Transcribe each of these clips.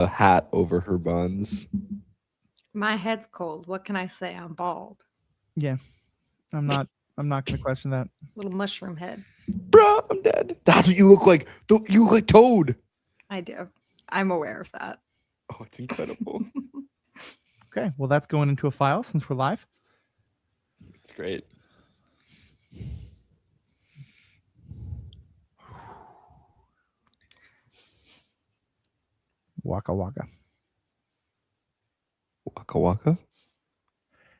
a hat over her buns. My head's cold. What can I say? I'm bald. Yeah, I'm not going to question that. Little mushroom head. Bruh, I'm dead. That's what you look like. You look like Toad. I do. I'm aware of that. Oh, it's incredible. Okay, well, that's going into a file since we're live. It's great. Waka waka. Waka waka.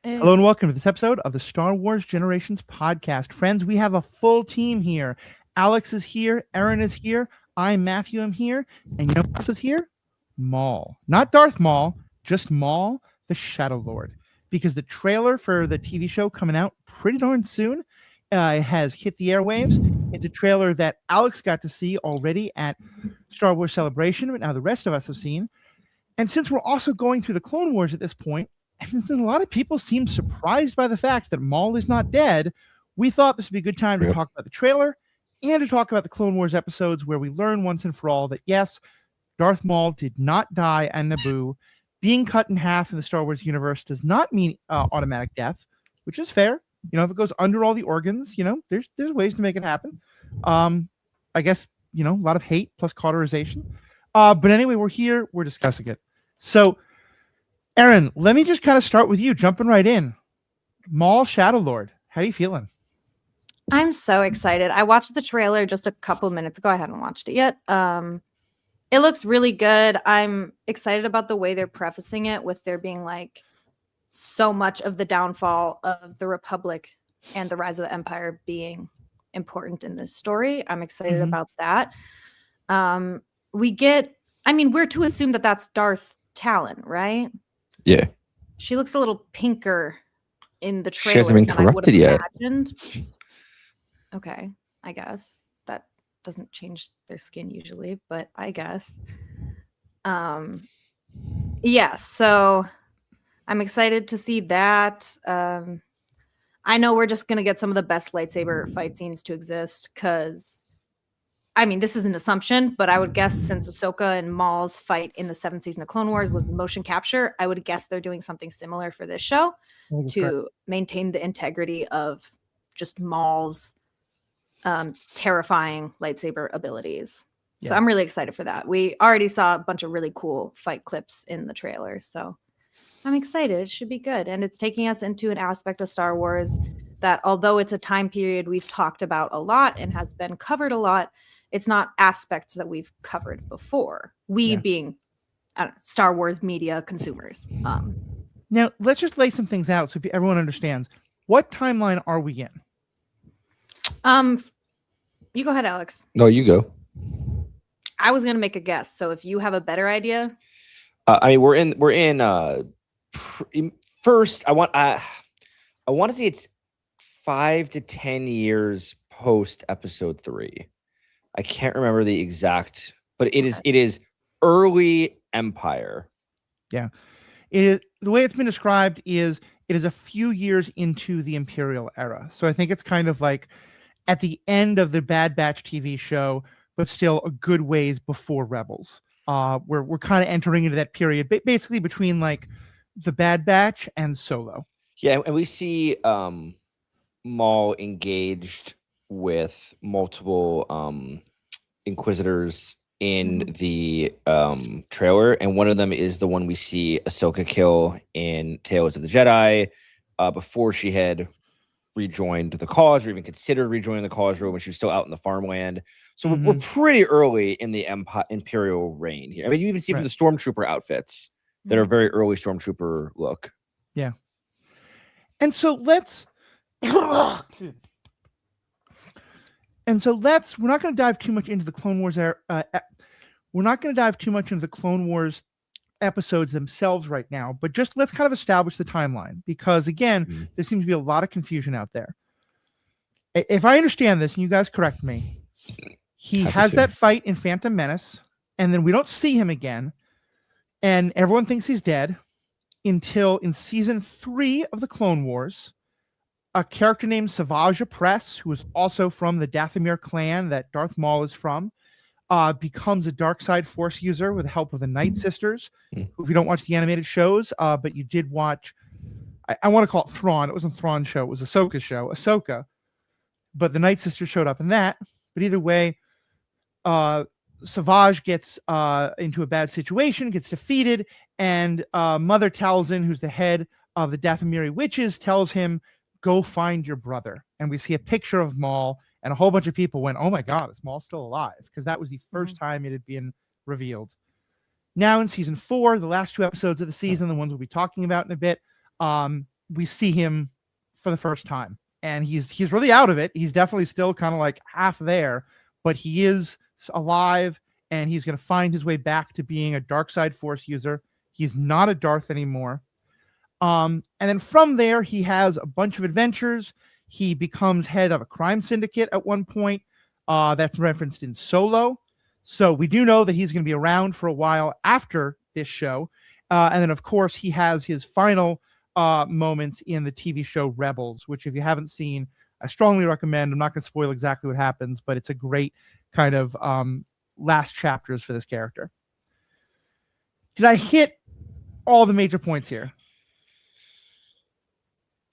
Hello and welcome to this episode of the Star Wars Generations podcast. Friends, we have a full team here. Alex is here. Aaron is here. I'm Matthew. I'm here. And you know who else is here? Maul. Not Darth Maul, just Maul, the Shadow Lord. Because the trailer for the TV show coming out pretty darn soon has hit the airwaves. It's a trailer that Alex got to see already at Star Wars Celebration, but now the rest of us have seen. And since we're also going through the Clone Wars at this point, and since a lot of people seem surprised by the fact that Maul is not dead, we thought this would be a good time to talk about the trailer and to talk about the Clone Wars episodes where we learn once and for all that, yes, Darth Maul did not die on Naboo. Being cut in half in the Star Wars universe does not mean automatic death, which is fair. You know, if it goes under all the organs, you know, there's ways to make it happen. I guess, you know, a lot of hate plus cauterization. But anyway, we're here. We're discussing it. So, Aaron, let me just kind of start with you, jumping right in. Maul Shadow Lord, how are you feeling? I'm so excited. I watched the trailer just a couple minutes ago. I haven't watched it yet. It looks really good. I'm excited about the way they're prefacing it with there being like so much of the downfall of the Republic and the rise of the Empire being important in this story. I'm excited about that. We're to assume that that's Darth Talon, right? Yeah. She looks a little pinker in the trailer. She hasn't been corrupted yet. Imagined. Okay, I guess that doesn't change their skin usually, but I guess. Yeah, so I'm excited to see that. I know we're just gonna get some of the best lightsaber fight scenes to exist because I mean, this is an assumption, but I would guess since Ahsoka and Maul's fight in the 7th season of Clone Wars was motion capture, I would guess they're doing something similar for this show to maintain the integrity of just Maul's terrifying lightsaber abilities. So I'm really excited for that. We already saw a bunch of really cool fight clips in the trailer, so I'm excited. It should be good. And it's taking us into an aspect of Star Wars that, although it's a time period we've talked about a lot and has been covered a lot, it's not aspects that we've covered before. We being Star Wars media consumers. Now, let's just lay some things out so everyone understands. What timeline are we in? You go ahead, Alex. No, you go. I was gonna make a guess, so if you have a better idea. I mean, we're in. First, I want to say it's 5 to 10 years post episode 3. I can't remember the exact, but it is early Empire. Yeah, the way it's been described is it is a few years into the Imperial era. So I think it's kind of like at the end of the Bad Batch TV show, but still a good ways before Rebels. We're kind of entering into that period, basically between like the Bad Batch and Solo. Yeah, and we see Maul engaged with multiple Inquisitors in the trailer, and one of them is the one we see Ahsoka kill in Tales of the Jedi before she had rejoined the cause or even considered rejoining the cause when she was still out in the farmland. So we're pretty early in the Imperial reign here. I mean, you even see from the Stormtrooper outfits that are very early Stormtrooper look. Yeah. And so let's we're not going to dive too much into the Clone Wars we're not going to dive too much into the Clone Wars episodes themselves right now, but just let's kind of establish the timeline, because again, there seems to be a lot of confusion out there. If I understand this, and you guys correct me, he has that fight in Phantom Menace, and then we don't see him again, and everyone thinks he's dead until in season 3 of the Clone Wars, a character named Savage Opress, who is also from the Dathomir clan that Darth Maul is from, becomes a dark side force user with the help of the Night Sisters. Mm. Who, if you don't watch the animated shows, but you did watch, I want to call it Thrawn. It wasn't Thrawn's show. It was Ahsoka's show, Ahsoka. But the Night Sisters showed up in that. But either way, Savage gets into a bad situation, gets defeated, and Mother Talzin, who's the head of the Dathomiri witches, tells him, go find your brother. And we see a picture of Maul, and a whole bunch of people went, oh my God, is Maul still alive? Because that was the first time it had been revealed. Now in season 4, the last 2 episodes of the season, the ones we'll be talking about in a bit, we see him for the first time. And he's really out of it. He's definitely still kind of like half there, but he is alive, and he's going to find his way back to being a dark side force user. He's not a Darth anymore. And then from there, he has a bunch of adventures. He becomes head of a crime syndicate at one point. That's referenced in Solo. So we do know that he's going to be around for a while after this show. And then, of course, he has his final moments in the TV show Rebels, which if you haven't seen, I strongly recommend. I'm not going to spoil exactly what happens, but it's a great kind of last chapters for this character. Did I hit all the major points here?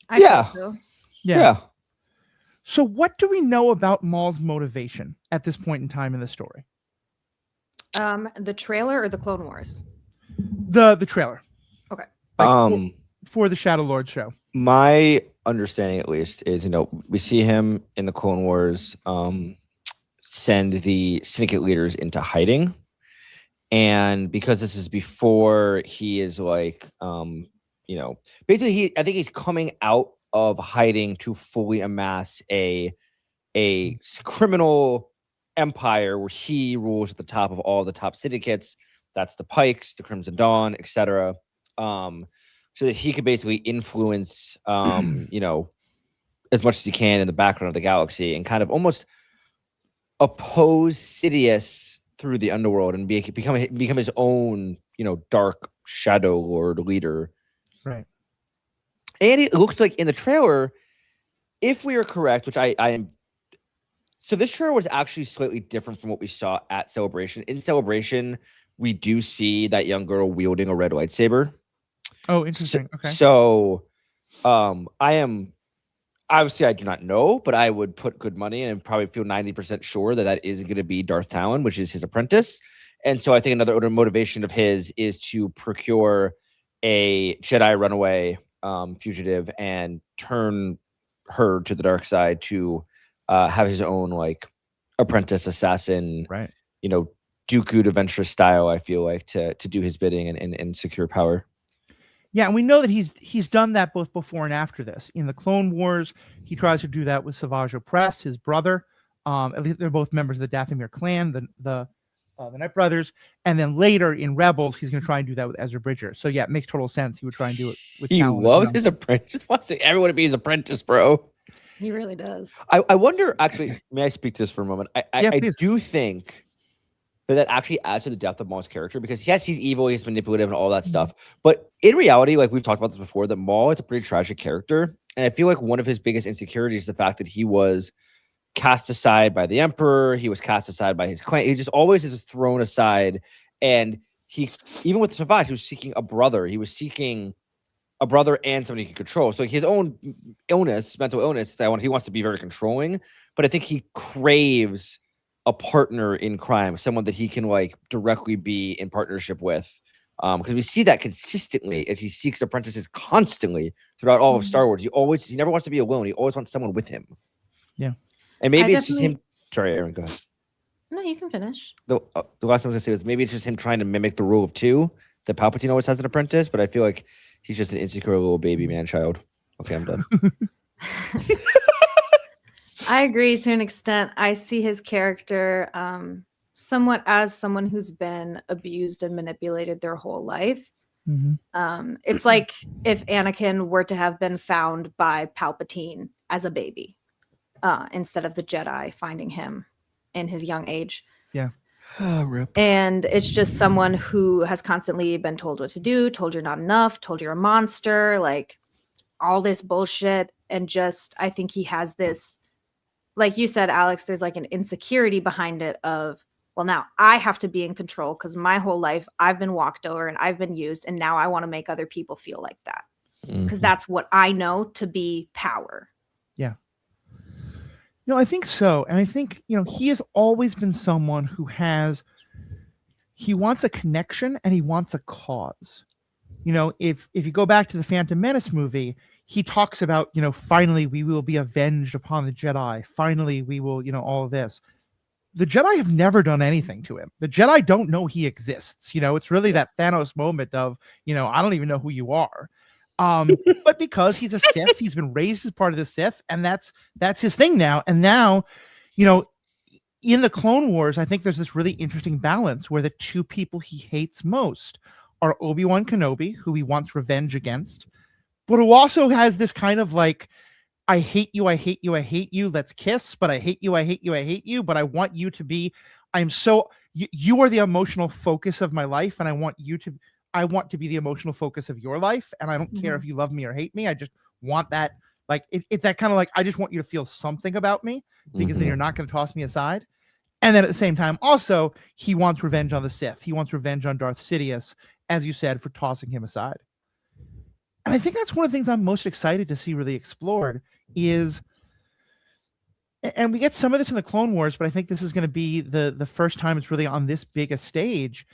I think so. Yeah. So what do we know about Maul's motivation at this point in time in the story? The trailer or the Clone Wars? The trailer. Okay. For the Shadow Lord show. My understanding, at least, is we see him in the Clone Wars send the syndicate leaders into hiding, and because this is before he is like, basically, I think he's coming out of hiding to fully amass a criminal empire where he rules at the top of all the top syndicates. That's the Pikes, the Crimson Dawn, etc. So that he could basically influence, as much as he can in the background of the galaxy, and kind of almost oppose Sidious through the underworld and become his own, dark Shadow Lord leader. Right. And it looks like in the trailer, if we are correct, which I am. So this trailer was actually slightly different from what we saw at Celebration. In Celebration, we do see that young girl wielding a red lightsaber. Oh, interesting. Okay. So, I am obviously I do not know, but I would put good money and probably feel 90% sure that is going to be Darth Talon, which is his apprentice. And so I think another motivation of his is to procure a Jedi runaway fugitive and turn her to the dark side to have his own like apprentice assassin, right? Dooku adventurous style. I feel like to do his bidding and secure power. Yeah, and we know that he's done that both before and after this. In the Clone Wars, he tries to do that with Savage Opress, his brother. At least they're both members of the Dathomir clan, the Night Brothers. And then later in Rebels, he's going to try and do that with Ezra Bridger. So yeah, it makes total sense. He would try and do it with He Talon loves as well. his apprentice. Just wants everyone to be his apprentice, bro. He really does. I wonder, actually, may I speak to this for a moment? I do think that actually adds to the depth of Maul's character, because yes, he's evil, he's manipulative and all that stuff. But in reality, like we've talked about this before, that Maul is a pretty tragic character. And I feel like one of his biggest insecurities is the fact that he was cast aside by the Emperor. He was cast aside by his clan. He just always is thrown aside. And he, even with Savage, he was seeking a brother. He was seeking a brother and somebody he could control. So his own illness, mental illness, he wants to be very controlling. But I think he craves a partner in crime, someone that he can like directly be in partnership with, because we see that consistently as he seeks apprentices constantly throughout all of Star Wars. He never wants to be alone. He always wants someone with him. Yeah, and maybe it's just him. Sorry, Aaron, go ahead. No, you can finish. The last thing I was gonna say was maybe it's just him trying to mimic the rule of two that Palpatine always has an apprentice, but I feel like he's just an insecure little baby man child. Okay, I'm done. I agree to an extent. I see his character somewhat as someone who's been abused and manipulated their whole life. It's like if Anakin were to have been found by Palpatine as a baby instead of the Jedi finding him in his young age. Yeah. Rip. And it's just someone who has constantly been told what to do, told you're not enough, told you're a monster, like all this bullshit. And just, I think he has this, like you said, Alex, there's like an insecurity behind it of, well, now I have to be in control because my whole life I've been walked over and I've been used, and now I want to make other people feel like that because that's what I know to be power. Yeah. I think so. And I think, he has always been someone who he wants a connection and he wants a cause. If you go back to the Phantom Menace movie, he talks about, finally we will be avenged upon the Jedi. Finally, we will, all of this. The Jedi have never done anything to him. The Jedi don't know he exists. It's really that Thanos moment of, I don't even know who you are. But because he's a Sith, he's been raised as part of the Sith, and that's his thing now. And now, in the Clone Wars, I think there's this really interesting balance where the two people he hates most are Obi-Wan Kenobi, who he wants revenge against, but who also has this kind of like, I hate you, I hate you, I hate you, let's kiss, but I hate you, I hate you, I hate you, but I want you to be, you are the emotional focus of my life, and I want to be the emotional focus of your life, and I don't care if you love me or hate me, I just want that, like, it's that kind of like, I just want you to feel something about me, because then you're not going to toss me aside. And then at the same time, also, he wants revenge on the Sith. He wants revenge on Darth Sidious, as you said, for tossing him aside. And I think that's one of the things I'm most excited to see really explored is, and we get some of this in the Clone Wars, but I think this is going to be the first time it's really on this big a stage,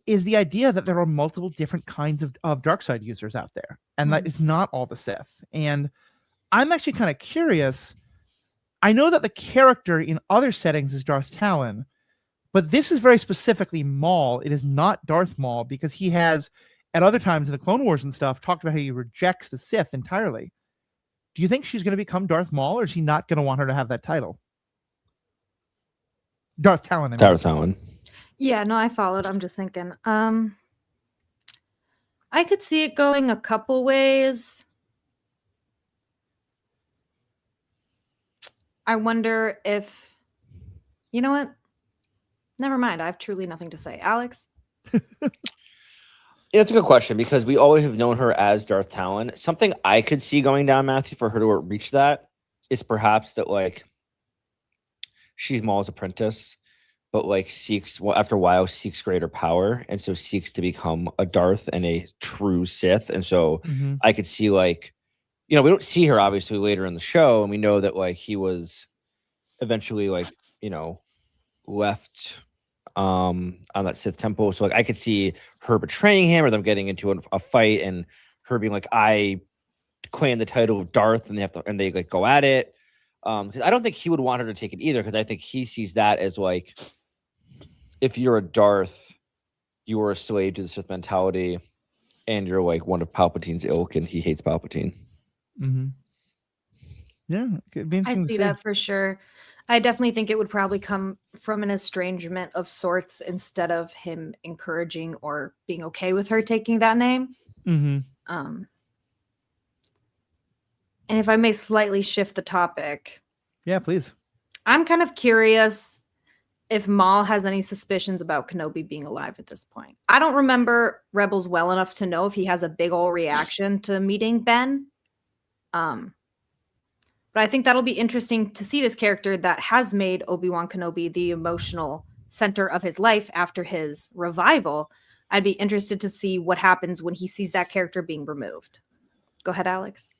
is the idea that there are multiple different kinds of dark side users out there, and that it's not all the Sith. And I'm actually kind of curious. I know that the character in other settings is Darth Talon, but this is very specifically Maul. It is not Darth Maul, because he has, at other times in the Clone Wars and stuff, talked about how he rejects the Sith entirely. Do you think she's going to become Darth Maul, or is he not going to want her to have that title? Darth Talon. Darth Talon. Yeah, no, I followed. I'm just thinking. I could see it going a couple ways. I wonder if, you know what? Never mind. I have truly nothing to say. Alex? Yeah, it's a good question, because we always have known her as Darth Talon. Something I could see going down, Matthew, for her to reach that is perhaps that, like, she's Maul's apprentice, but like after a while seeks greater power, and so seeks to become a Darth and a true Sith. And so I could see, like, we don't see her obviously later in the show, and we know that like he was eventually like, left on that Sith temple. So like I could see her betraying him, or them getting into a fight, and her being like, I claim the title of Darth, and they like go at it. Because I don't think he would want her to take it either, because I think he sees that as like, if you're a Darth, you are a slave to the Sith mentality, and you're like one of Palpatine's ilk, and he hates Palpatine. Yeah, it'd be interesting I see that for sure. I definitely think it would probably come from an estrangement of sorts, instead of him encouraging or being okay with her taking that name. And if I may slightly shift the topic. Yeah, please. I'm kind of curious if Maul has any suspicions about Kenobi being alive at this point. I don't remember Rebels well enough to know if he has a big old reaction to meeting Ben. But I think that'll be interesting to see this character that has made Obi-Wan Kenobi the emotional center of his life after his revival. I'd be interested to see what happens when he sees that character being removed. Go ahead, Alex.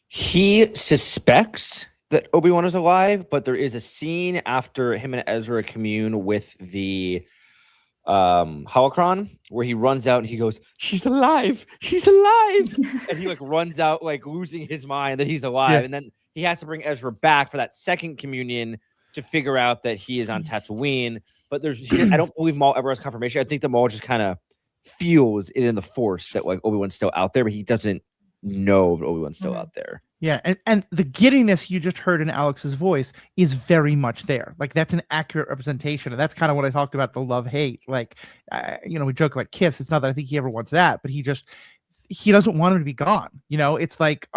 He suspects that Obi-Wan is alive, but there is a scene after him and Ezra commune with the holocron where he runs out and he goes, "She's alive, she's alive," and he like runs out like losing his mind that he's alive. And then he has to bring Ezra back for that second communion to figure out that he is on Tatooine. But I don't believe Maul ever has confirmation. I think that Maul just kind of feels it in the Force that like Obi-Wan's still out there, but he doesn't know that Obi-Wan's still out there. Yeah, and the giddiness you just heard in Alex's voice is very much there. Like, that's an accurate representation, and that's kind of what I talked about, the love-hate. Like, we joke about Kiss. It's not that I think he ever wants that, but he doesn't want him to be gone. It's like,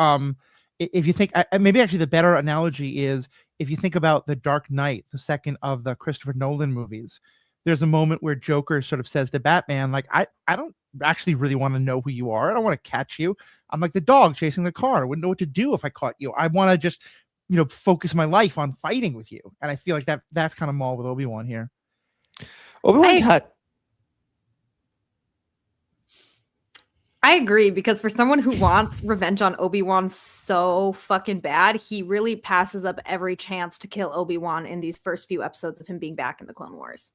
if you think, maybe actually the better analogy is, if you think about The Dark Knight, the second of the Christopher Nolan movies, there's a moment where Joker sort of says to Batman, like, I don't actually really want to know who you are. I don't want to catch you. I'm like the dog chasing the car. I wouldn't know what to do if I caught you. I want to just, focus my life on fighting with you. And I feel like that's kind of Maul with Obi-Wan here. Obi-Wan's hot. I agree, because for someone who wants revenge on Obi-Wan so fucking bad, he really passes up every chance to kill Obi-Wan in these first few episodes of him being back in the Clone Wars.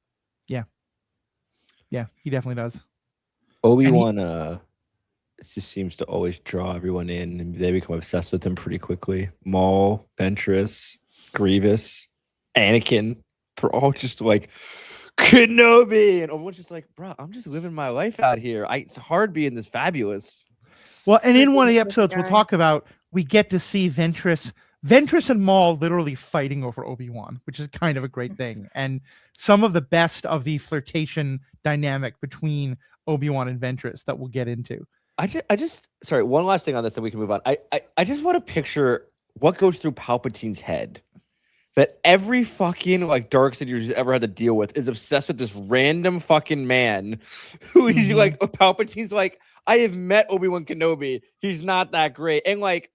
Yeah, he definitely does. Obi-Wan just seems to always draw everyone in, and they become obsessed with him pretty quickly. Maul, Ventress, Grievous, Anakin, they're all just like Kenobi, and everyone's just like, bro, I'm just living my life out here. It's hard being this fabulous. Well, and in one of the episodes we'll talk about, we get to see Ventress and Maul literally fighting over Obi-Wan, which is kind of a great thing. And some of the best of the flirtation dynamic between Obi-Wan and Ventress that we'll get into. I just sorry, one last thing on this, then we can move on. I just want to picture what goes through Palpatine's head. That every fucking like Darksaber he's ever had to deal with is obsessed with this random fucking man who is like Palpatine's like, I have met Obi-Wan Kenobi. He's not that great. And like,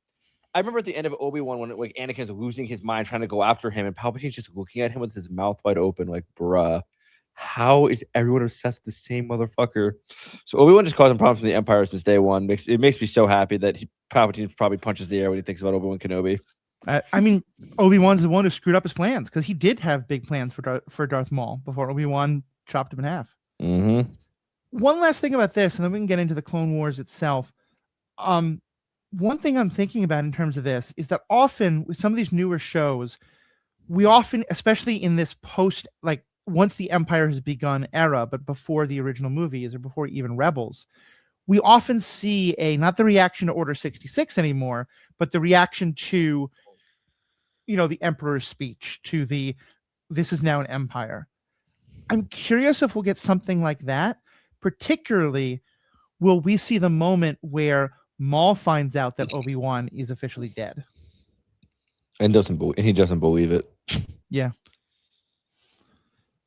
I remember at the end of Obi-Wan when like Anakin's losing his mind trying to go after him, and Palpatine's just looking at him with his mouth wide open, like, bruh, how is everyone obsessed with the same motherfucker? So Obi-Wan just causing problems from the Empire since day one. It makes me so happy that Palpatine probably punches the air when he thinks about Obi-Wan Kenobi. I mean, Obi-Wan's the one who screwed up his plans, because he did have big plans for Darth Maul before Obi-Wan chopped him in half. Mm-hmm. One last thing about this, and then we can get into the Clone Wars itself. One thing I'm thinking about in terms of this is that often with some of these newer shows, we often, especially in this post, like once the Empire has begun era, but before the original movies or before even Rebels, we often see not the reaction to Order 66 anymore, but the reaction to, the Emperor's speech, to this is now an empire. I'm curious if we'll get something like that. Particularly, will we see the moment where Maul finds out that Obi-Wan is officially dead? And he doesn't believe it. Yeah.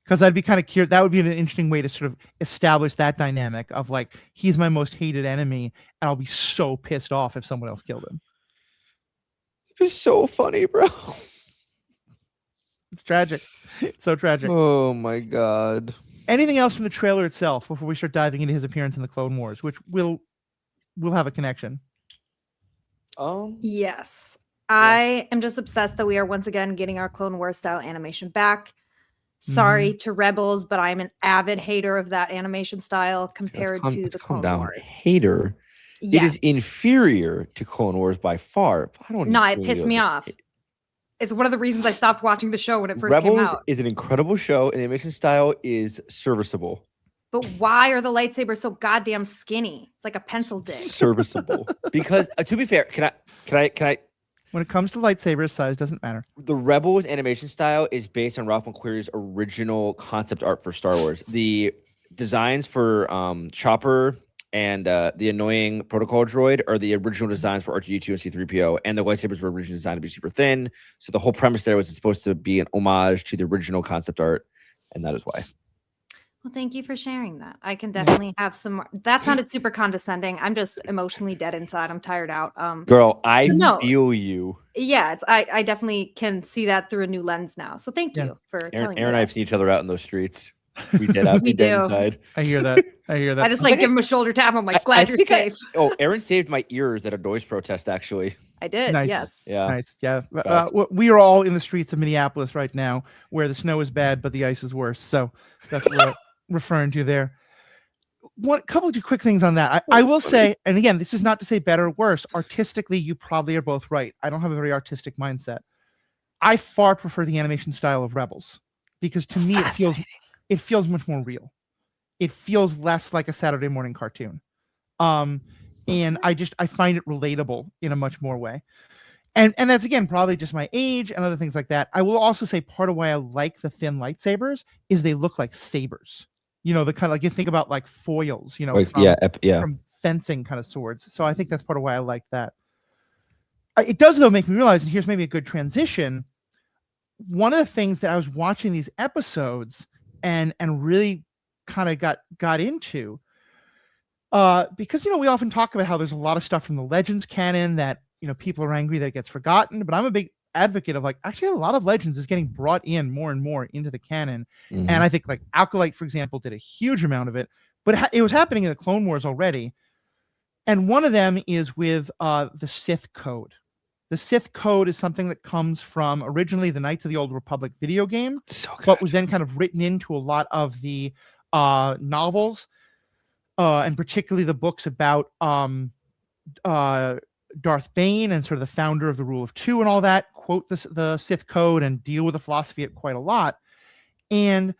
Because I'd be kind of curious. That would be an interesting way to sort of establish that dynamic of like, he's my most hated enemy, and I'll be so pissed off if someone else killed him. It's so funny, bro. It's tragic. It's so tragic. Oh my god. Anything else from the trailer itself before we start diving into his appearance in the Clone Wars, which will have a connection? Yes. I am just obsessed that we are once again getting our Clone Wars style animation back. Sorry to Rebels, but I'm an avid hater of that animation style compared to the Clone Wars. Hater. Yeah. It is inferior to Clone Wars by far. It pissed me off. It's one of the reasons I stopped watching the show when it first came out. Rebels is an incredible show, and the animation style is serviceable. But why are the lightsabers so goddamn skinny? It's like a pencil dick. Serviceable. Because to be fair, can I? When it comes to lightsabers, size doesn't matter. The Rebels animation style is based on Ralph McQuarrie's original concept art for Star Wars. The designs for Chopper and the annoying protocol droid are the original designs for R2-D2 and C-3PO, and the lightsabers were originally designed to be super thin. So the whole premise there was it's supposed to be an homage to the original concept art, and that is why. Well, thank you for sharing that. I can definitely have some more. That sounded super condescending. I'm just emotionally dead inside. I'm tired out. Girl, I feel you. Yeah, I definitely can see that through a new lens now. So thank you for telling me. Aaron and I have seen each other out in those streets. We did out. We do. Inside. I hear that. I just give him a shoulder tap. I'm like, glad you're safe. Aaron saved my ears at a noise protest, actually. I did. Nice. Yes. Yeah. Nice. Yeah. We are all in the streets of Minneapolis right now, where the snow is bad, but the ice is worse. So that's what we're referring to there. One couple of quick things on that. I will say, and again, this is not to say better or worse. Artistically, you probably are both right. I don't have a very artistic mindset. I far prefer the animation style of Rebels, because to me it feels much more real. It feels less like a Saturday morning cartoon. And I find it relatable in a much more way. And that's, again, probably just my age and other things like that. I will also say part of why I like the thin lightsabers is they look like sabers. The kind of like you think about like foils, from fencing kind of swords. So I think that's part of why I like that. It does, though, make me realize, and here's maybe a good transition. One of the things that I was watching these episodes and really kind of got into, because we often talk about how there's a lot of stuff from the Legends canon that people are angry that it gets forgotten, but advocate of like actually a lot of Legends is getting brought in more and more into the canon, Mhm. and I think like Acolyte, for example, did a huge amount of it, but it was happening in the Clone Wars already. And one of them is with the Sith Code. The Sith Code is something that comes from originally the Knights of the Old Republic video game, So good. but was then kind of written into a lot of the novels, and particularly the books about Darth Bane and sort of the founder of the Rule of Two and all that, quote the Sith Code and deal with the philosophy it quite a lot. And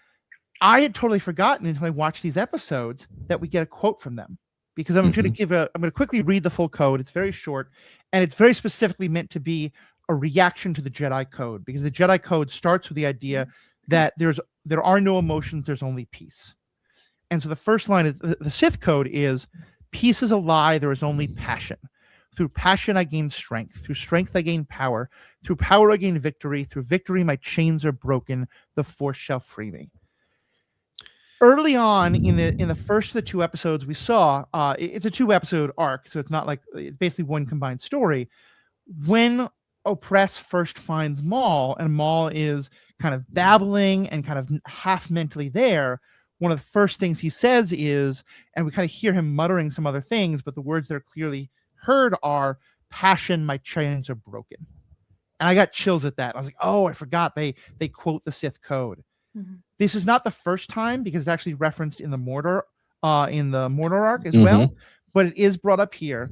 I had totally forgotten until I watched these episodes that we get a quote from them. Because I'm going to quickly read the full code. It's very short, and it's very specifically meant to be a reaction to the Jedi Code, because the Jedi Code starts with the idea that there are no emotions, there's only peace. And so the first line is the Sith Code is, peace is a lie, there is only passion. Through passion I gain strength, through strength I gain power, through power I gain victory, through victory my chains are broken, the Force shall free me. Early on in the first of the 2 episodes we saw, it's a 2-episode arc, so it's not like it's basically one combined story. When Opress first finds Maul, and Maul is kind of babbling and kind of half mentally there, one of the first things he says is, and we kind of hear him muttering some other things, but the words that are clearly heard are, passion, my chains are broken. And I got chills at that. I was like, oh, I forgot they quote the Sith Code. Mm-hmm. This is not the first time, because it's actually referenced in the Mordor arc as well, but it is brought up here.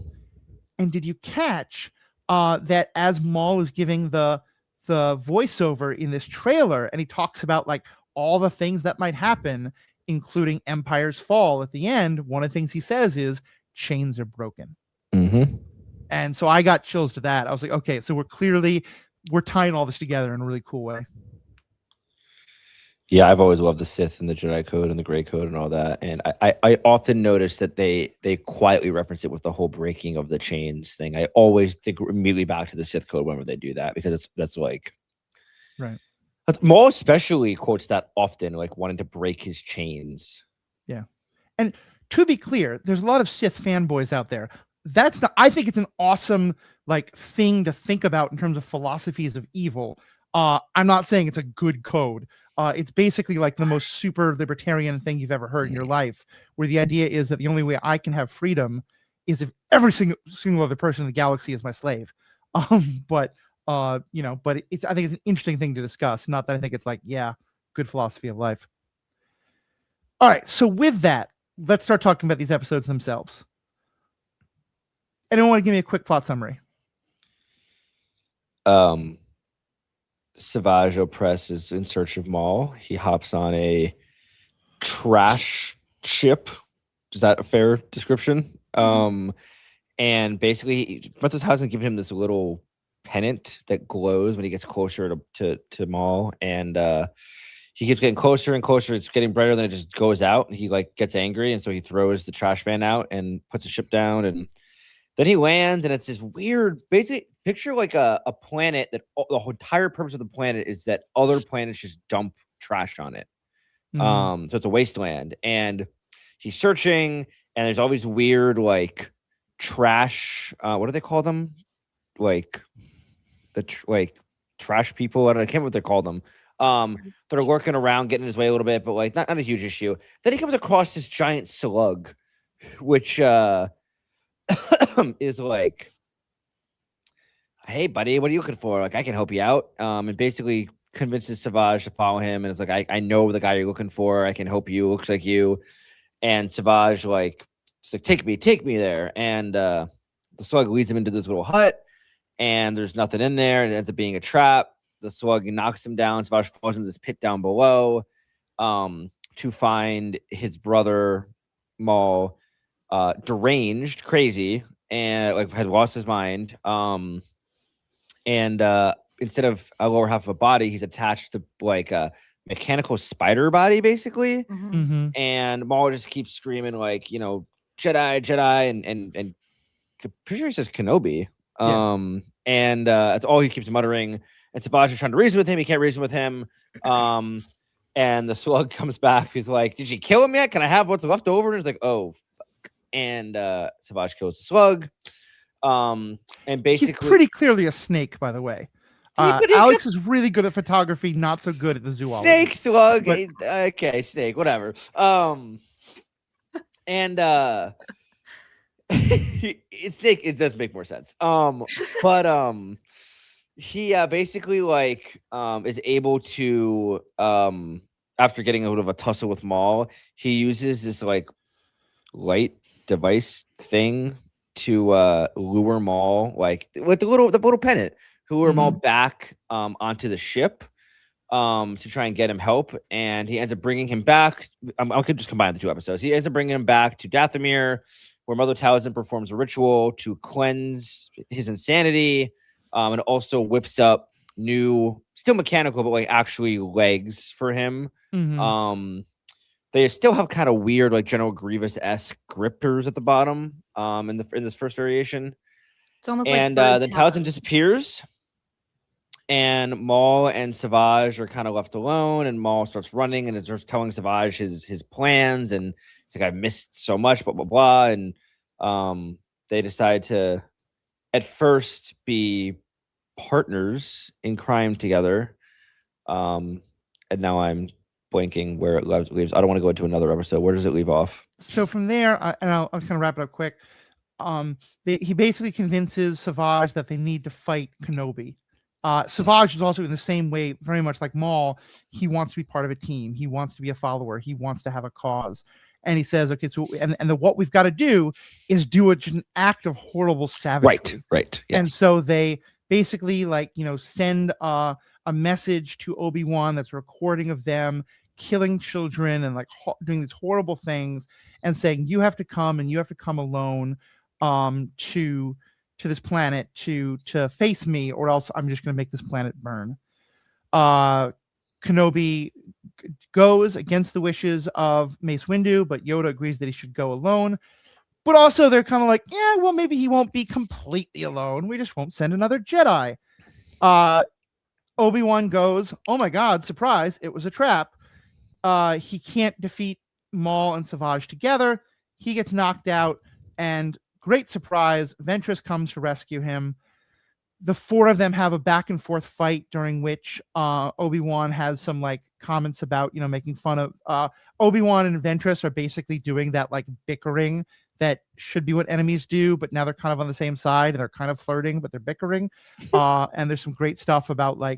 And did you catch that as Maul is giving the voiceover in this trailer, and he talks about like all the things that might happen, including Empire's fall at the end, one of the things he says is chains are broken. Mm-hmm. And so I got chills to that. I was like, okay, so we're tying all this together in a really cool way. Yeah, I've always loved the Sith and the Jedi Code and the Grey Code and all that. And I often notice that they quietly reference it with the whole breaking of the chains thing. I always think immediately back to the Sith Code whenever they do that, because that's like, right. Maul especially quotes that often, like wanting to break his chains. Yeah. And to be clear, there's a lot of Sith fanboys out there. I think it's an awesome like thing to think about in terms of philosophies of evil. I'm not saying it's a good code. It's basically like the most super libertarian thing you've ever heard in your life, where the idea is that the only way I can have freedom is if every single other person in the galaxy is my slave. But I think it's an interesting thing to discuss. Not that I think it's like, yeah, good philosophy of life. All right. So with that, let's start talking about these episodes themselves. Anyone want to give me a quick plot summary? Savage Opress is in search of Maul. He hops on a trash ship. Is that a fair description? And basically, Princess Hasn't given him this little pennant that glows when he gets closer to Maul, and he keeps getting closer and closer. It's getting brighter, then it just goes out, and he like gets angry, and so he throws the trash man out and puts the ship down, and then he lands, and it's this weird, basically, picture like a planet that the whole entire purpose of the planet is that other planets just dump trash on it. So it's a wasteland, and he's searching, and there's all these weird like trash. What do they call them? Like trash people. I can't remember what they call them. That are lurking around, getting in his way a little bit, but like not a huge issue. Then he comes across this giant slug, which is like, hey buddy, what are you looking for? Like, I can help you out. And basically convinces Savage to follow him, and it's like, I know the guy you're looking for, I can help you, looks like you. And Savage like, it's like, take me there. And the slug leads him into this little hut, and there's nothing in there, and it ends up being a trap. The slug knocks him down. Savage falls into this pit down below to find his brother Maul deranged, crazy, and like had lost his mind. And instead of a lower half of a body, he's attached to like a mechanical spider body, basically. And Maul just keeps screaming like, Jedi, and pretty sure he says Kenobi. And that's all he keeps muttering. And Savage is trying to reason with him. He can't reason with him. And the slug comes back. He's like, did you kill him yet? Can I have what's left over? And he's like, oh, fuck. And Savage kills the slug. And basically, he's pretty clearly a snake, by the way. Alex is really good at photography, not so good at the zoology. Snake slug. But- Okay, snake, whatever. And snake, it does make more sense. But he basically like is able to after getting a little of a tussle with Maul, he uses this like light device thing to lure Maul, like with the little pennant, to lure Maul back onto the ship to try and get him help. And he ends up bringing him back. I could just combine the two episodes. He ends up bringing him back to Dathomir, where Mother Talzin performs a ritual to cleanse his insanity, and also whips up new, still mechanical, but like actually legs for him. They still have kind of weird, like General Grievous-esque grippers at the bottom in this first variation. It's almost And like then Talzin disappears, and Maul and Savage are kind of left alone, and Maul starts running and starts telling Savage his plans, and it's like, I've missed so much, blah blah blah. And they decide to at first be partners in crime together. And now I'm blanking where it leaves. I don't want to go into another episode. Where does it leave off? So from there, and I'll kind of wrap it up quick. He basically convinces Savage that they need to fight Kenobi. Savage is also in the same way, very much like Maul. He wants to be part of a team. He wants to be a follower. He wants to have a cause. And he says, okay, so what we've got to do is do an act of horrible savagery. Right. Yes. And so they basically send a message to Obi-Wan that's a recording of them killing children and doing these horrible things, and saying, you have to come, and you have to come alone to this planet to face me, or else I'm just going to make this planet burn. Kenobi goes against the wishes of Mace Windu, but Yoda agrees that he should go alone. But also they're kind of like, yeah, well, maybe he won't be completely alone. We just won't send another Jedi. Obi-Wan goes, oh my God, surprise, it was a trap. He can't defeat Maul and Savage together. He gets knocked out, and great surprise, Ventress comes to rescue him. The four of them have a back and forth fight, during which Obi-Wan has some comments about making fun of Obi-Wan and Ventress are basically doing that bickering that should be what enemies do, but now they're kind of on the same side and they're kind of flirting, but they're bickering. And there's some great stuff about there's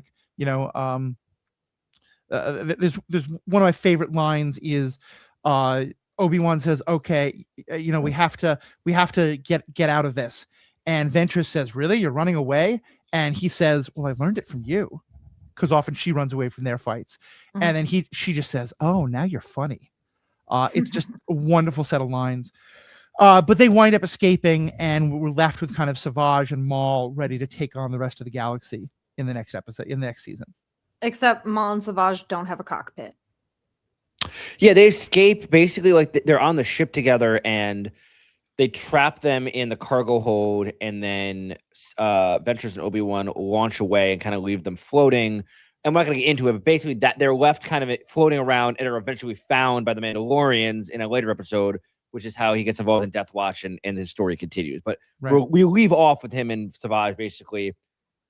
one of my favorite lines is Obi-Wan says, okay, we have to get out of this. And Ventress says, really? You're running away? And he says, well, I learned it from you. Because often she runs away from their fights. Mm-hmm. And then she just says, oh, now you're funny. It's just a wonderful set of lines. But they wind up escaping, and we're left with kind of Savage and Maul ready to take on the rest of the galaxy in the next episode, in the next season. Except Maul and Savage don't have a cockpit. Yeah, they escape basically they're on the ship together, and they trap them in the cargo hold, and then Ventress and Obi-Wan launch away and kind of leave them floating. I'm not going to get into it, but basically that they're left kind of floating around and are eventually found by the Mandalorians in a later episode, which is how he gets involved in Death Watch and his story continues. But we leave off with him and Savage basically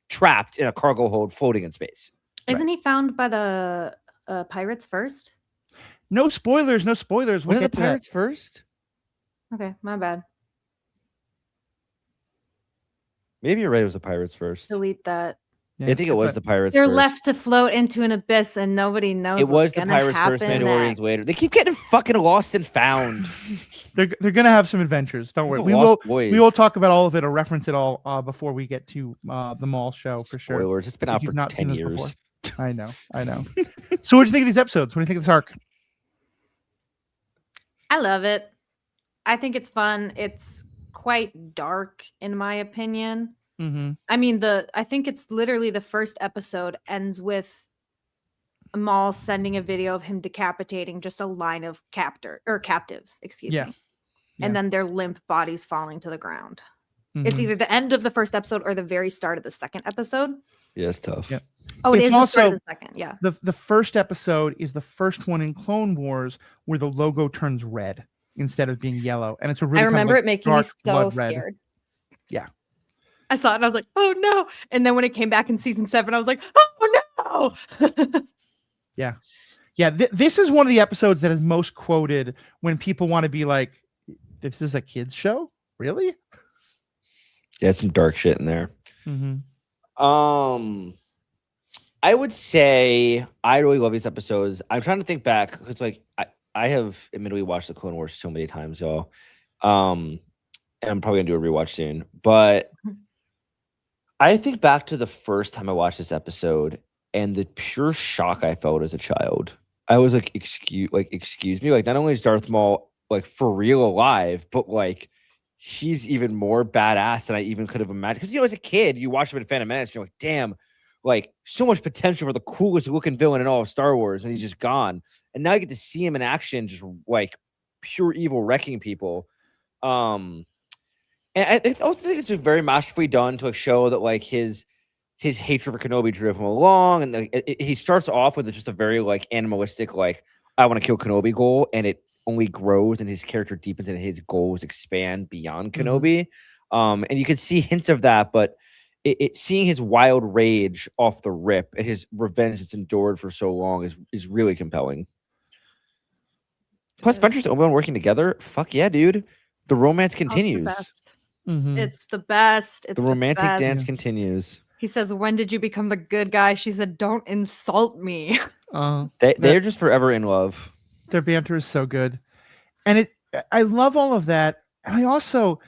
trapped in a cargo hold floating in space. Isn't he found by the pirates first? No spoilers. We'll get the pirates first? Okay, my bad. Maybe you're right. It was the pirates first. Delete that. Yeah, I think it was the pirates. They're first. left to float into an abyss, and nobody knows. It was the pirates first. Mandalorians later. They keep getting fucking lost and found. They're gonna have some adventures. Don't worry. We will talk about all of it or reference it all before we get to the Maul show for sure. Spoilers. It's been out for 10 years. I know. So what do you think of these episodes? What do you think of this arc? I love it. I think it's fun. It's quite dark, in my opinion. Mm-hmm. I mean, I think it's literally the first episode ends with Maul sending a video of him decapitating just a line of captives, excuse me. And then their limp bodies falling to the ground. Mm-hmm. It's either the end of the first episode or the very start of the second episode. Yeah, it's tough. Yeah. Oh, it's also the start of the second. Yeah. The first episode is the first one in Clone Wars where the logo turns red instead of being yellow, and it's a really. I remember it making me so scared. Red. Yeah. I saw it and I was like, oh no. And then when it came back in season 7, I was like, oh no. Yeah. This is one of the episodes that is most quoted when people want to be like, this is a kids show? Really? Yeah, some dark shit in there. Mm-hmm. I would say I really love these episodes. I'm trying to think back because like I have admittedly watched the Clone Wars so many times, y'all. And I'm probably gonna do a rewatch soon. But I think back to the first time I watched this episode and the pure shock I felt as a child. I was like, excuse me. Like, not only is Darth Maul like for real alive, but like he's even more badass than I even could have imagined. Because as a kid, you watch him in Phantom Menace, and you're like, damn, like so much potential for the coolest looking villain in all of Star Wars, and he's just gone. And now I get to see him in action, just like pure evil wrecking people. And I also think it's just very masterfully done to like show that like his hatred for Kenobi drove him along, and he starts off with just a very like animalistic like I want to kill Kenobi goal, and it only grows and his character deepens and his goals expand beyond Kenobi. And you can see hints of that, but seeing his wild rage off the rip and his revenge that's endured for so long is really compelling. Plus, Ventress and Obi-Wan working together, fuck yeah, dude. The romance continues. It's the best. It's the romantic best. dance continues. He says, when did you become the good guy? She said, don't insult me. They're just forever in love. Their banter is so good. And I love all of that. And I also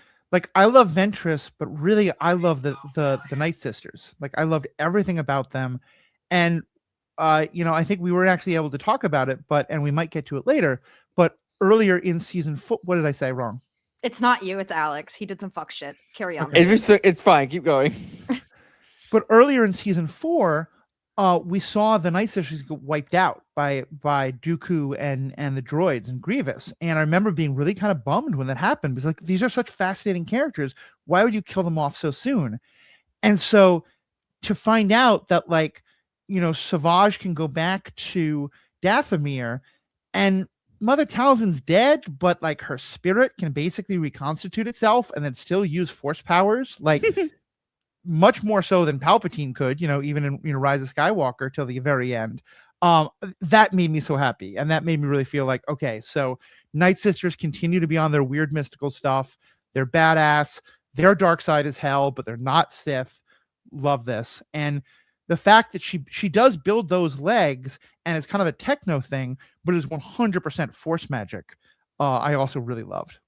I love Ventress, but really I love the Night Sisters. Like I loved everything about them. And I think we weren't actually able to talk about it, and we might get to it later. But earlier in season 4, what did I say wrong? It's not you, it's Alex. He did some fuck shit. Carry on. It's fine. Keep going. But earlier in season 4, we saw the Night Sisters get wiped out by Dooku and the droids and Grievous. And I remember being really kind of bummed when that happened because like these are such fascinating characters. Why would you kill them off so soon? And so to find out that Savage can go back to Dathomir and Mother Talzin's dead, but like her spirit can basically reconstitute itself and then still use force powers, like much more so than Palpatine could, even in Rise of Skywalker till the very end. That made me so happy, and that made me really feel like, okay, so Night Sisters continue to be on their weird mystical stuff. They're badass. Their dark side is hell, but they're not Sith. Love this. And the fact that she does build those legs and it's kind of a techno thing, but is 100% force magic. I also really loved.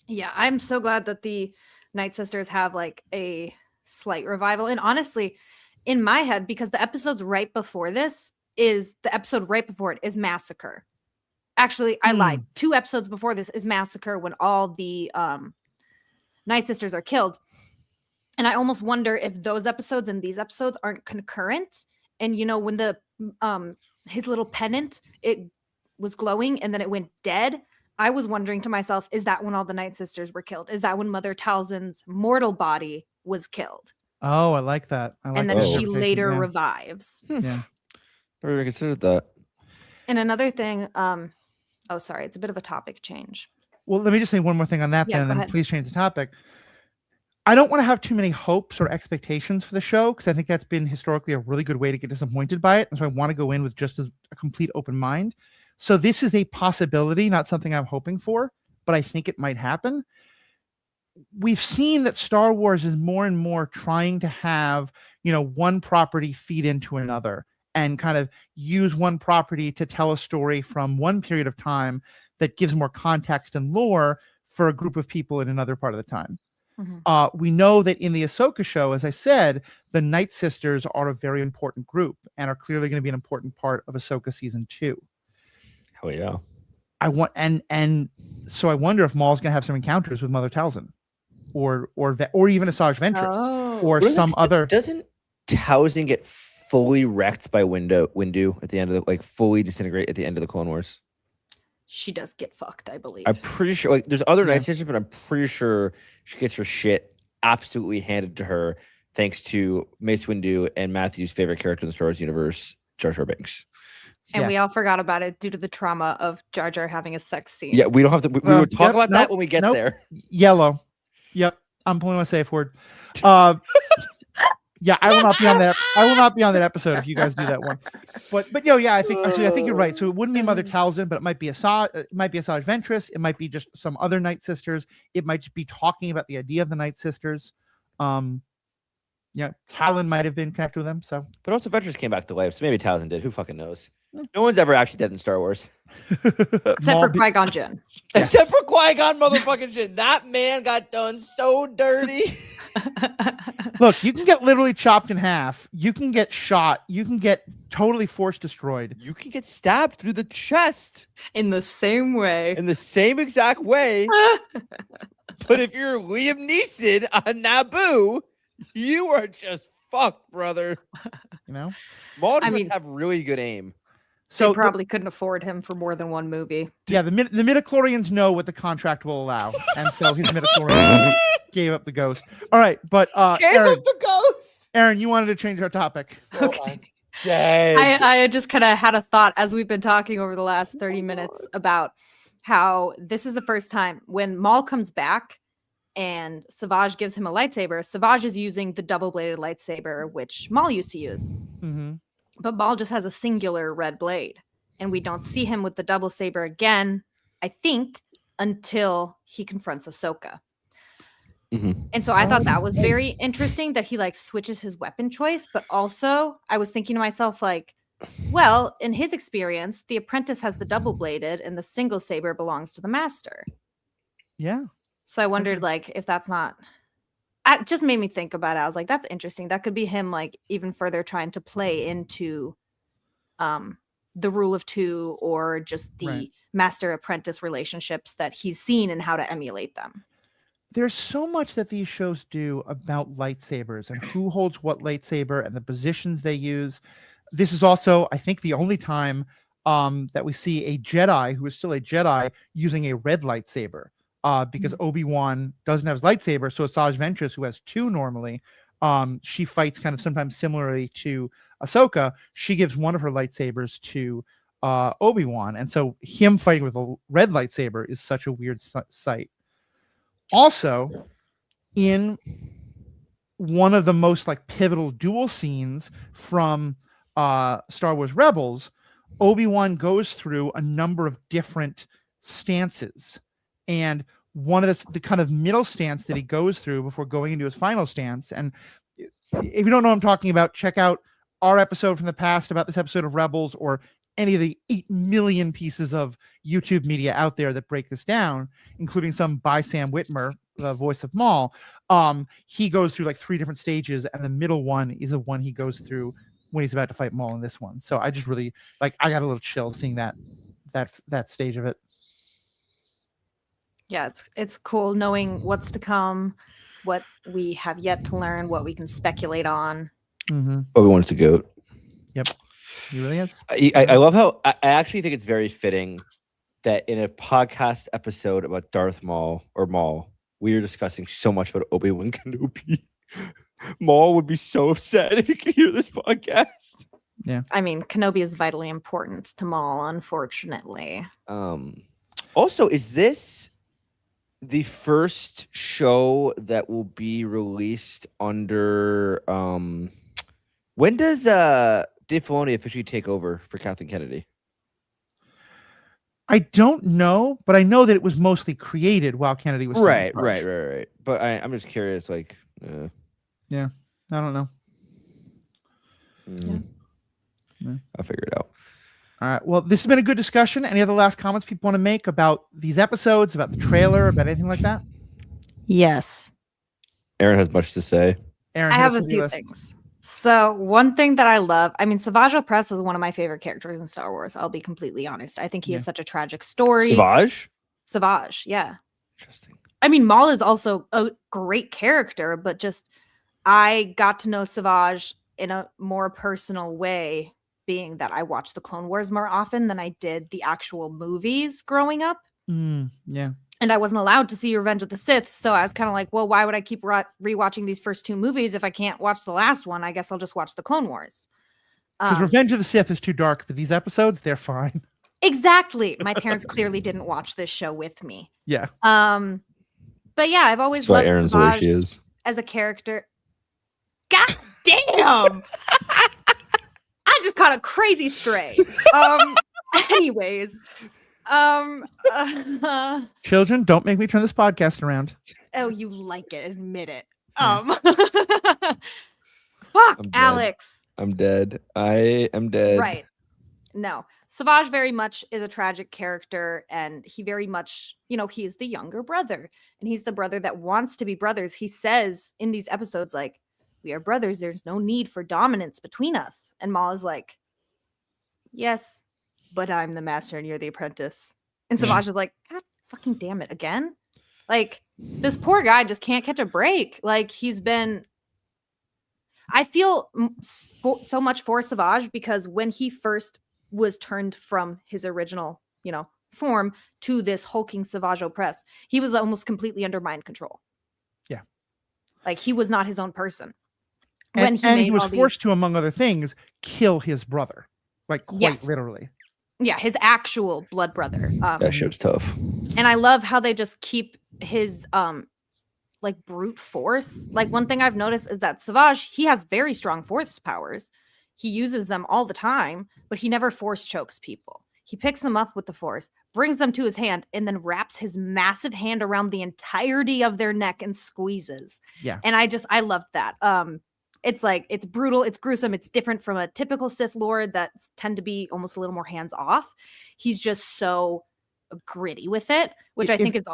Yeah, I'm so glad that the Night Sisters have like a slight revival. And honestly, in my head, because the episodes right before this is the episode right before it is Massacre. Actually, I lied. 2 episodes before this is Massacre when all the Night Sisters are killed. And I almost wonder if those episodes and these episodes aren't concurrent. And when the his little pennant, it was glowing and then it went dead. I was wondering to myself, is that when all the Night Sisters were killed? Is that when Mother Talzin's mortal body was killed? Oh, I like that. And then she later revives. Yeah. Never even considered that. And another thing, sorry, it's a bit of a topic change. Well, let me just say one more thing on that then, and then please change the topic. I don't want to have too many hopes or expectations for the show because I think that's been historically a really good way to get disappointed by it. And so I want to go in with just a complete open mind. So this is a possibility, not something I'm hoping for, but I think it might happen. We've seen that Star Wars is more and more trying to have, one property feed into another and kind of use one property to tell a story from one period of time that gives more context and lore for a group of people in another part of the time. We know that in the Ahsoka show, as I said, the Night Sisters are a very important group and are clearly going to be an important part of Ahsoka season 2. Hell yeah. So I wonder if Maul's going to have some encounters with Mother Talzin or even Asajj Ventress or some other. Doesn't Talzin get fully wrecked by Windu at the end of fully disintegrate at the end of the Clone Wars? She does get fucked, I believe. I'm pretty sure there's other Night Sisters, but I'm pretty sure she gets her shit absolutely handed to her thanks to Mace Windu and Matthew's favorite character in the Star Wars universe, Jar Jar Binks. And we all forgot about it due to the trauma of Jar Jar having a sex scene. Yeah, we don't have to. We will talk about that when we get there. Yellow. Yep. I'm pulling my safe word. Yeah, I will not be on that. I will not be on that episode if you guys do that one. But yeah, I think you're right. So it wouldn't be Mother Talzin, but it might be Asajj Ventress. It might be just some other Night Sisters. It might just be talking about the idea of the Night Sisters. Talon might have been connected with them. So, but also Ventress came back to life, so maybe Talzin did. Who fucking knows? No one's ever actually dead in Star Wars. Except for Qui-Gon Jinn. Yes. Except for Qui-Gon motherfucking Jinn. That man got done so dirty. Look, you can get literally chopped in half. You can get shot. You can get totally force destroyed. You can get stabbed through the chest. In the same way. In the same exact way. But if you're Liam Neeson on Naboo, you are just fucked, brother. You know? Maul must have really good aim. So they probably couldn't afford him for more than one movie. Yeah, the midichlorians know what the contract will allow. And so his midichlorian gave up the ghost. All right, but Aaron, up the ghost. Aaron, you wanted to change our topic. Okay. I just kind of had a thought as we've been talking over the last 30 minutes about how this is the first time when Maul comes back and Savage gives him a lightsaber. Savage is using the double-bladed lightsaber, which Maul used to use. Mm-hmm. But Maul just has a singular red blade. And we don't see him with the double saber again, I think, until he confronts Ahsoka. Mm-hmm. And so I thought that was very interesting that he like switches his weapon choice. But also I was thinking to myself, like, well, in his experience, the apprentice has the double bladed and the single saber belongs to the master. Yeah. So I wondered, like, if that's not... It just made me think about it. I was like, that's interesting. That could be him, like, even further trying to play into the rule of two or just the master-apprentice relationships that he's seen and how to emulate them. There's so much that these shows do about lightsabers and who holds what lightsaber and the positions they use. This is also, I think, the only time that we see a Jedi who is still a Jedi using a red lightsaber. Because Obi-Wan doesn't have his lightsaber, so Asajj Ventress, who has two normally, she fights kind of sometimes similarly to Ahsoka. She gives one of her lightsabers to Obi-Wan, and so him fighting with a red lightsaber is such a weird sight. Also, in one of the most like pivotal duel scenes from Star Wars Rebels, Obi-Wan goes through a number of different stances. And one of the kind of middle stance that he goes through before going into his final stance. And if you don't know what I'm talking about, check out our episode from the past about this episode of Rebels or any of the 8 million pieces of YouTube media out there that break this down, including some by Sam Witmer, the voice of Maul. He goes through like 3 different stages, and the middle one is the one he goes through when he's about to fight Maul in this one. So I just really I got a little chill seeing that stage of it. Yeah, it's cool knowing what's to come, what we have yet to learn, what we can speculate on. Mm-hmm. Obi-Wan's the GOAT. Yep, he really is. I love how I actually think it's very fitting that in a podcast episode about Darth Maul or Maul, we are discussing so much about Obi-Wan Kenobi. Maul would be so upset if he could hear this podcast. Yeah, I mean, Kenobi is vitally important to Maul, unfortunately. Also, is this the first show that will be released under when does Dave Filoni officially take over for Kathleen Kennedy? I don't know, but I know that it was mostly created while Kennedy was right. But I'm just curious, like yeah, I don't know. Yeah. I'll figure it out. All right. Well, this has been a good discussion. Any other last comments people want to make about these episodes, about the trailer, about anything like that? Yes. Aaron has much to say. Aaron, I have a few things. So one thing that I love, I mean, Savage Opress is one of my favorite characters in Star Wars. I'll be completely honest. I think he has such a tragic story. Savage, yeah. Interesting. I mean, Maul is also a great character, but just I got to know Savage in a more personal way, being that I watched the Clone Wars more often than I did the actual movies growing up. Yeah. And I wasn't allowed to see Revenge of the Sith. So I was kind of like, well, why would I keep rewatching these first 2 movies if I can't watch the last one? I guess I'll just watch the Clone Wars. Because Revenge of the Sith is too dark, but these episodes, they're fine. Exactly. My parents clearly didn't watch this show with me. Yeah. But yeah, I've always That's why loved Erin's the way Savage she is. as a character. God damn! I just caught a crazy stray. Anyways, Children, don't make me turn this podcast around. oh, you like it? Admit it. Yeah. Fuck, I'm dead. Alex. I'm dead. I am dead. Right. No. Savage very much is a tragic character, and he very much, he is the younger brother, and he's the brother that wants to be brothers. He says in these episodes, like, we are brothers. There's no need for dominance between us. And Maul is like, yes, but I'm the master and you're the apprentice. And Savage is like, God fucking damn it, again? Like, this poor guy just can't catch a break. Like, I feel so much for Savage because when he first was turned from his original, form to this hulking Savage Opress, he was almost completely under mind control. Yeah. Like, he was not his own person. And he was forced to, among other things, kill his brother. Like, quite literally. Yeah, his actual blood brother. That shit's tough. And I love how they just keep his like brute force. Like, one thing I've noticed is that Savage, he has very strong force powers. He uses them all the time, but he never force chokes people. He picks them up with the force, brings them to his hand, and then wraps his massive hand around the entirety of their neck and squeezes. Yeah. And I loved that. It's like, it's brutal, it's gruesome, it's different from a typical Sith Lord that tend to be almost a little more hands off. He's just so gritty with it, which I think is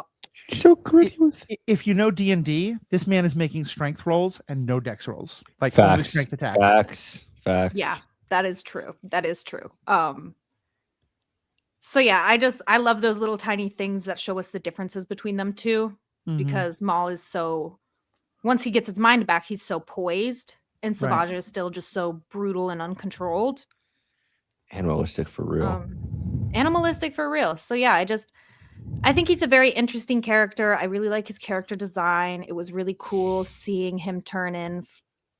so gritty with. If you know D&D, this man is making strength rolls and no dex rolls, like Facts. only strength attacks. Facts. Yeah, that is true. So yeah, I love those little tiny things that show us the differences between them two, because Maul is so, once he gets his mind back, he's so poised, and Savage is still just so brutal and uncontrolled. Animalistic for real. Animalistic for real. So yeah, I think he's a very interesting character. I really like his character design. It was really cool seeing him turn in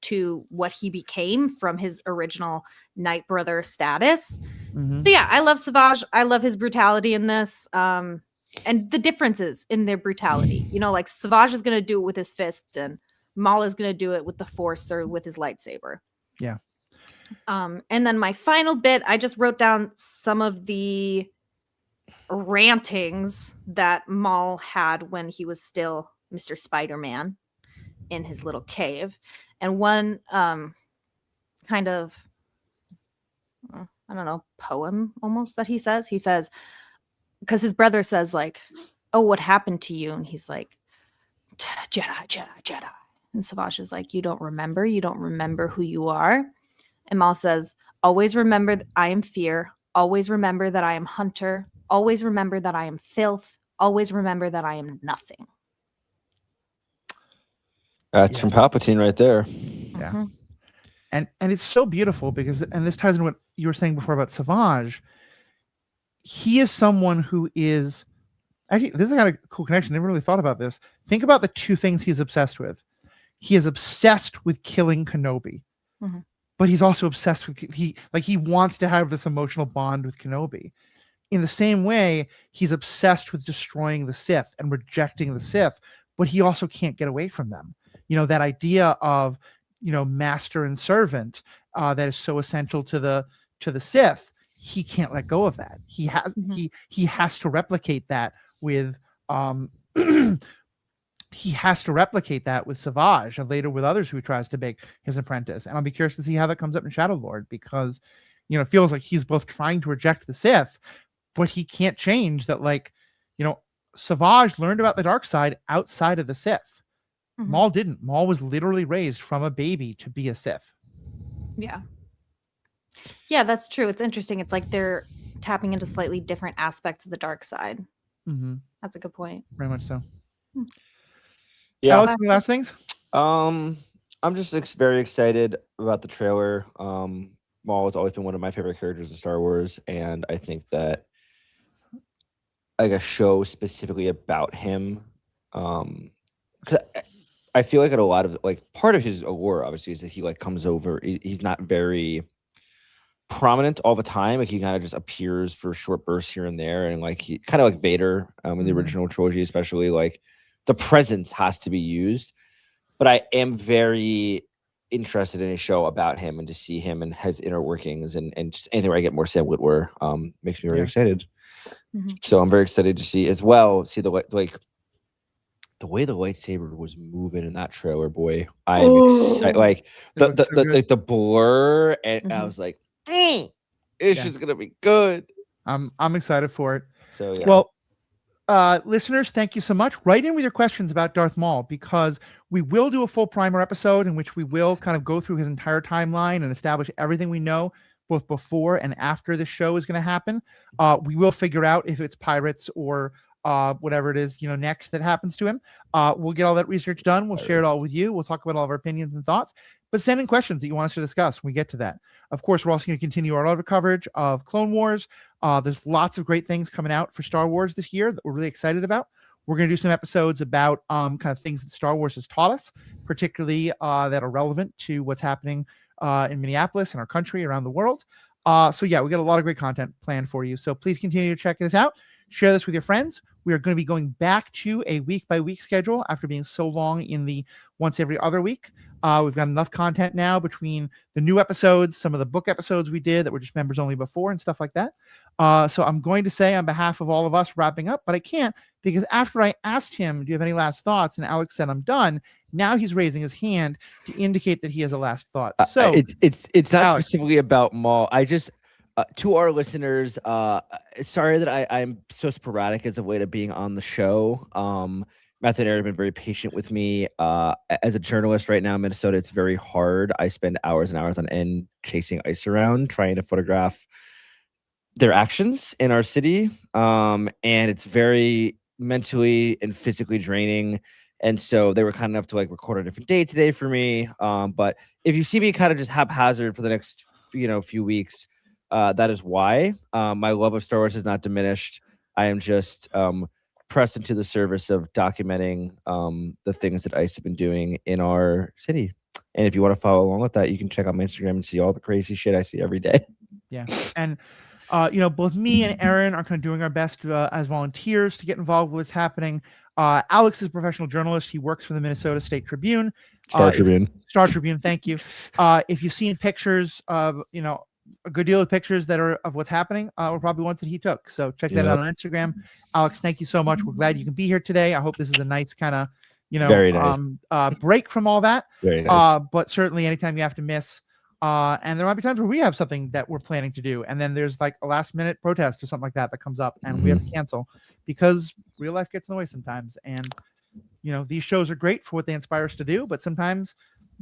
to what he became from his original Night Brother status. So yeah, I love Savage. I love his brutality in this. And the differences in their brutality. Like, Savage is going to do it with his fists, and Maul is going to do it with the Force or with his lightsaber. Yeah. And then my final bit, I just wrote down some of the rantings that Maul had when he was still Mr. Spider-Man in his little cave. And one kind of, I don't know, poem almost that he says, because his brother says, like, oh, what happened to you? And he's like, Jedi. And Savage is like, you don't remember who you are. And Maul says, always remember that I am fear. Always remember that I am hunter. Always remember that I am filth. Always remember that I am nothing. That's from Palpatine right there. Yeah. And it's so beautiful because, and this ties into what you were saying before about Savage. He is someone who is, actually, this is kind of a cool connection. I never really thought about this. Think about the two things he's obsessed with. He is obsessed with killing Kenobi, but he's also obsessed with, he wants to have this emotional bond with Kenobi. In the same way, he's obsessed with destroying the Sith and rejecting the Sith, but he also can't get away from them. That idea of, master and servant that is so essential to the Sith. He can't let go of that. He has to replicate that with he has to replicate that with Savage and later with others who he tries to make his apprentice. And I'll be curious to see how that comes up in Shadow Lord, because it feels like he's both trying to reject the Sith, but he can't change that. Like, Savage learned about the dark side outside of the Sith. Maul didn't. Maul was literally raised from a baby to be a Sith. Yeah, that's true. It's interesting. It's like they're tapping into slightly different aspects of the dark side. That's a good point. Very much so. Yeah. Alex, any last things? I'm just very excited about the trailer. Maul has always been one of my favorite characters in Star Wars, and I think that like a show specifically about him, 'cause I feel like at a lot of part of his allure obviously is that he comes over. He's not very prominent all the time. He kind of just appears for short bursts here and there, and he kind of like Vader in the original trilogy, especially the presence has to be used. But I am very interested in a show about him and to see him and his inner workings and just anything where I get more Sam Witwer makes me very excited. So I'm very excited to see as well. See the way the lightsaber was moving in that trailer, boy. I'm excited. Like the blur, and I was like, it's just gonna be good. I'm excited for it. So yeah. Well, listeners, thank you so much. Write in with your questions about Darth Maul, because we will do a full primer episode in which we will kind of go through his entire timeline and establish everything we know both before and after the show is going to happen. We will figure out if it's pirates or whatever it is, next that happens to him. We'll get all that research done. We'll share it all with you. We'll talk about all of our opinions and thoughts, but send in questions that you want us to discuss when we get to that. Of course, we're also going to continue our other coverage of Clone Wars. There's lots of great things coming out for Star Wars this year that we're really excited about. We're going to do some episodes about kind of things that Star Wars has taught us, particularly that are relevant to what's happening in Minneapolis and our country, around the world. So yeah, we got a lot of great content planned for you. So please continue to check this out. Share this with your friends. We are going to be going back to a week-by-week schedule after being so long in the once every other week. We've got enough content now between the new episodes, some of the book episodes we did that were just members only before and stuff like that. So I'm going to say on behalf of all of us wrapping up, but I can't, because after I asked him, do you have any last thoughts? And Alex said, I'm done. Now he's raising his hand to indicate that he has a last thought. So it's not Alex, specifically about Maul. I just, to our listeners, sorry that I'm so sporadic as a way to being on the show. Matthew and Aaron have been very patient with me. As a journalist right now in Minnesota, it's very hard. I spend hours and hours on end chasing ice around, trying to photograph their actions in our city. And it's very mentally and physically draining. And so they were kind enough to record a different day today for me. But if you see me kind of just haphazard for the next few weeks, that is why. My love of Star Wars has not diminished. I am just pressed into the service of documenting the things that ICE have been doing in our city. And if you want to follow along with that, you can check out my Instagram and see all the crazy shit I see every day. Yeah. And both me and Aaron are kind of doing our best as volunteers to get involved with what's happening. Alex is a professional journalist. He works for the Minnesota State Tribune. Star Tribune. Thank you. If you've seen pictures of, a good deal of pictures that are of what's happening, were probably ones that he took. So check that out on Instagram. Alex, thank you so much. We're glad you can be here today. I hope this is a nice kind of, very nice. break from all that. Very nice. But certainly anytime you have to miss, and there might be times where we have something that we're planning to do, and then there's a last minute protest or something like that comes up, and we have to cancel because real life gets in the way sometimes. And these shows are great for what they inspire us to do, but sometimes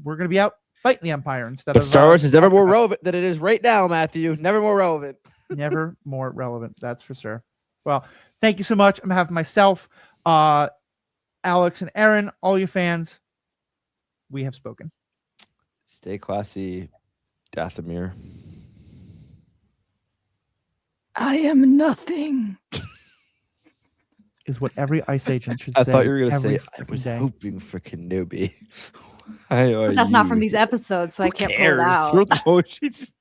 we're going to be out fighting the Empire instead of. Star Wars is never more relevant than it is right now, Matthew. Never more relevant. Never more relevant. That's for sure. Well, thank you so much. On behalf of myself, Alex and Aaron, all you fans, we have spoken. Stay classy, Dathomir. I am nothing. Is what every ICE agent should say. I thought you were going to say, I was day. hoping for Kenobi. That's not from these episodes, so I can't pull it out. Oh, she just...